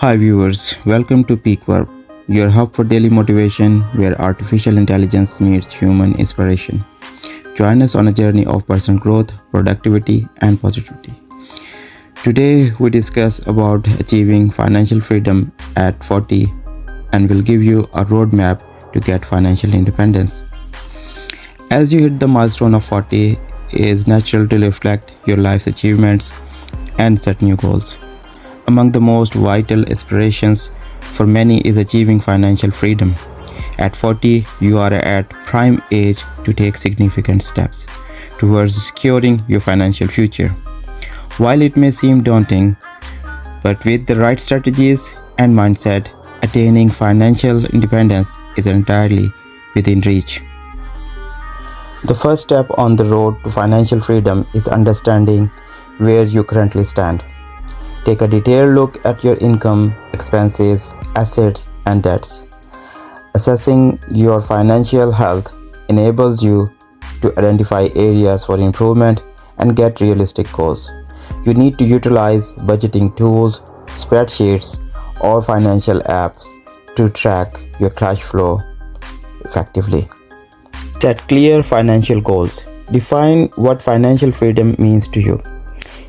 Hi viewers, welcome to PeakVerve, your hub for daily motivation where artificial intelligence meets human inspiration. Join us on a journey of personal growth, productivity and positivity. Today we discuss about achieving financial freedom at 40 and will give you a roadmap to get financial independence. As you hit the milestone of 40, it is natural to reflect your life's achievements and set new goals. Among the most vital aspirations for many is achieving financial freedom. At 40, you are at prime age to take significant steps towards securing your financial future. While it may seem daunting, but with the right strategies and mindset, attaining financial independence is entirely within reach. The first step on the road to financial freedom is understanding where you currently stand. Take a detailed look at your income, expenses, assets, and debts. Assessing your financial health enables you to identify areas for improvement and get realistic goals. You need to utilize budgeting tools, spreadsheets, or financial apps to track your cash flow effectively. Set clear financial goals. Define what financial freedom means to you.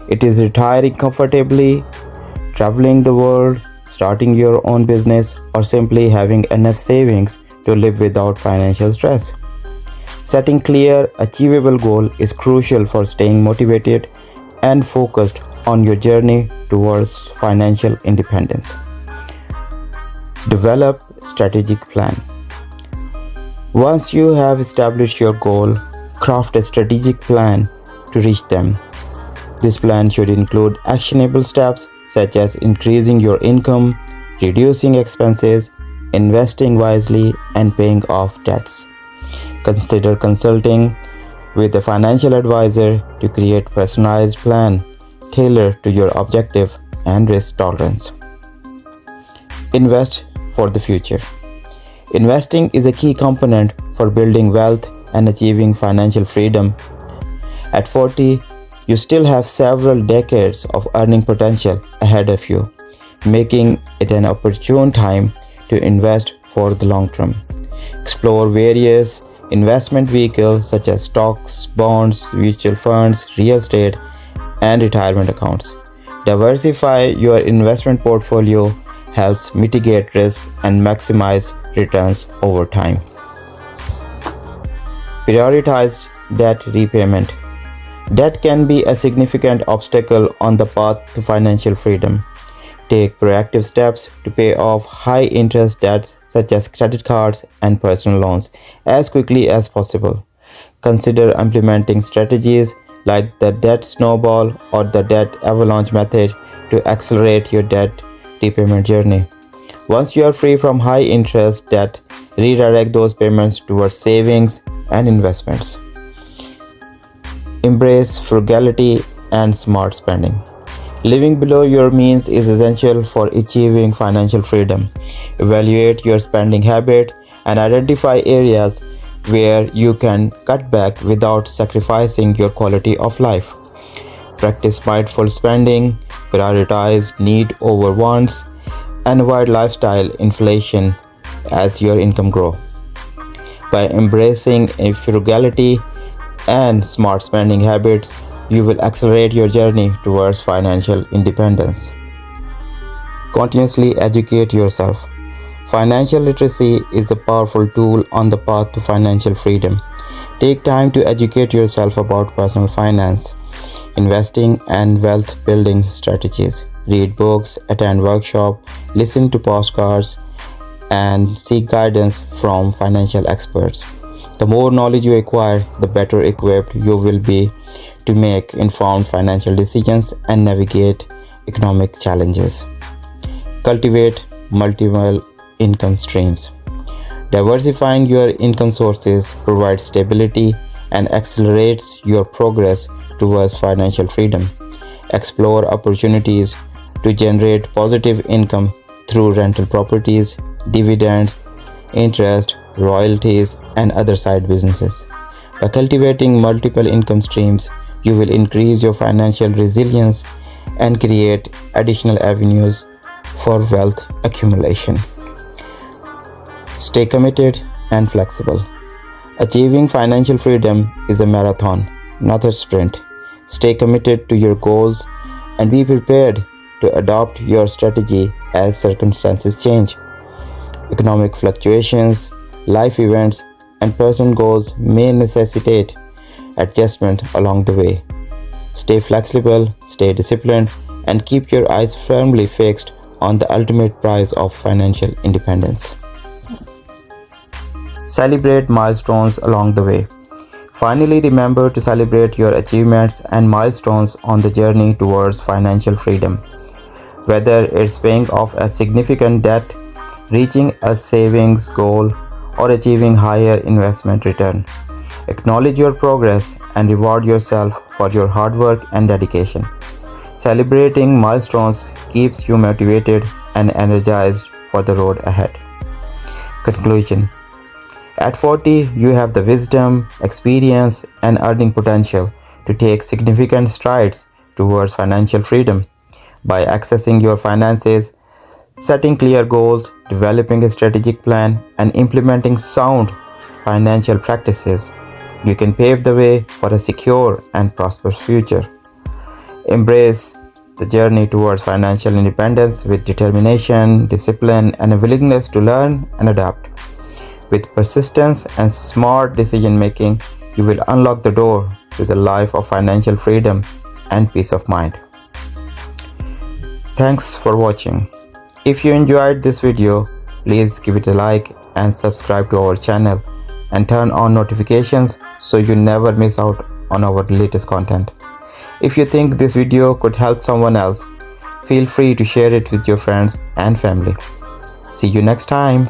It is retiring comfortably, traveling the world, starting your own business, or simply having enough savings to live without financial stress. Setting clear, achievable goals is crucial for staying motivated and focused on your journey towards financial independence. Develop a strategic plan. Once you have established your goal, craft a strategic plan to reach them. This plan should include actionable steps such as increasing your income, reducing expenses, investing wisely, and paying off debts. Consider consulting with a financial advisor to create a personalized plan tailored to your objective and risk tolerance. Invest for the future. Investing is a key component for building wealth and achieving financial freedom. At 40, you still have several decades of earning potential ahead of you, making it an opportune time to invest for the long term. Explore various investment vehicles such as stocks, bonds, mutual funds, real estate, and retirement accounts. Diversify your investment portfolio helps mitigate risk and maximize returns over time. Prioritize debt repayment. Debt can be a significant obstacle on the path to financial freedom. Take proactive steps to pay off high-interest debts such as credit cards and personal loans as quickly as possible. Consider implementing strategies like the debt snowball or the debt avalanche method to accelerate your debt repayment journey. Once you are free from high-interest debt, redirect those payments towards savings and investments. Embrace frugality and smart spending. Living below your means is essential for achieving financial freedom. Evaluate your spending habit and identify areas where you can cut back without sacrificing your quality of life. Practice mindful spending, prioritize need over wants, and avoid lifestyle inflation as your income grows. By embracing frugality and smart spending habits, you will accelerate your journey towards financial independence. Continuously educate yourself. Financial literacy is a powerful tool on the path to financial freedom. Take time to educate yourself about personal finance, investing, and wealth building strategies. Read books, attend workshops, listen to podcasts, and seek guidance from financial experts. The more knowledge you acquire, the better equipped you will be to make informed financial decisions and navigate economic challenges. Cultivate multiple income streams. Diversifying your income sources provides stability and accelerates your progress towards financial freedom. Explore opportunities to generate positive income through rental properties, dividends, interest, royalties, and other side businesses. By cultivating multiple income streams, you will increase your financial resilience and create additional avenues for wealth accumulation. Stay committed and flexible. Achieving financial freedom is a marathon, not a sprint. Stay committed to your goals and be prepared to adopt your strategy as circumstances change. Economic fluctuations, life events, and personal goals may necessitate adjustment along the way. Stay flexible, stay disciplined, and keep your eyes firmly fixed on the ultimate prize of financial independence. Celebrate milestones along the way. Finally, remember to celebrate your achievements and milestones on the journey towards financial freedom. Whether it's paying off a significant debt, reaching a savings goal, or achieving higher investment return. Acknowledge your progress and reward yourself for your hard work and dedication. Celebrating milestones keeps you motivated and energized for the road ahead. Conclusion. At 40, you have the wisdom, experience, and earning potential to take significant strides towards financial freedom. By accessing your finances, setting clear goals, developing a strategic plan, and implementing sound financial practices, you can pave the way for a secure and prosperous future. Embrace the journey towards financial independence with determination, discipline, and a willingness to learn and adapt. With persistence and smart decision making, you will unlock the door to the life of financial freedom and peace of mind. Thanks for watching. If you enjoyed this video, please give it a like and subscribe to our channel and turn on notifications so you never miss out on our latest content. If you think this video could help someone else, feel free to share it with your friends and family. See you next time.